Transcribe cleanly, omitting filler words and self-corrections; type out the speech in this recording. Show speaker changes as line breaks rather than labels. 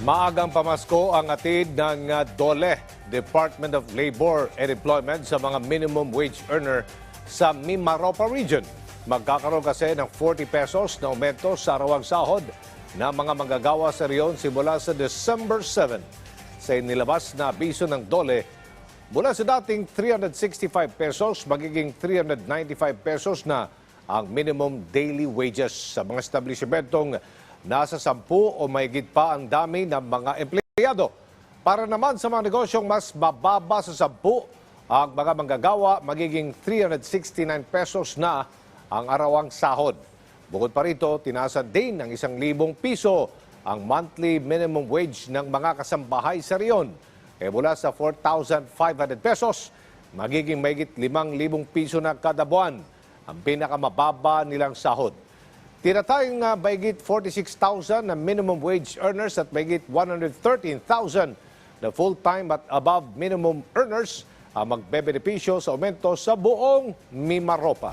Maagang pamasko ang atid ng DOLE, Department of Labor and Employment sa mga minimum wage earner sa Mimaropa Region. Magkakaroon kasi ng 40 pesos na aumento sa arawang sahod na mga manggagawa sa riyon simula sa December 7. Sa inilabas na abiso ng DOLE, mula sa dating 365 pesos, magiging 395 pesos na ang minimum daily wages sa mga establishmentong nasa 10 o mahigit pa ang dami ng mga empleyado. Para naman sa mga negosyong mas bababa sa 10, ang mga manggagawa magiging 369 pesos na ang arawang sahod. Bukod pa rito, tinasan din ng 1,000 piso ang monthly minimum wage ng mga kasambahay sa riyon. Mula sa 4,500 pesos, magiging mahigit 5,000 piso na kada buwan ang pinakamababa nilang sahod. Tinatayang mahigit 46,000 na minimum wage earners at mahigit 113,000 na full-time at above minimum earners ang magbebenepisyo sa aumento sa buong Mimaropa.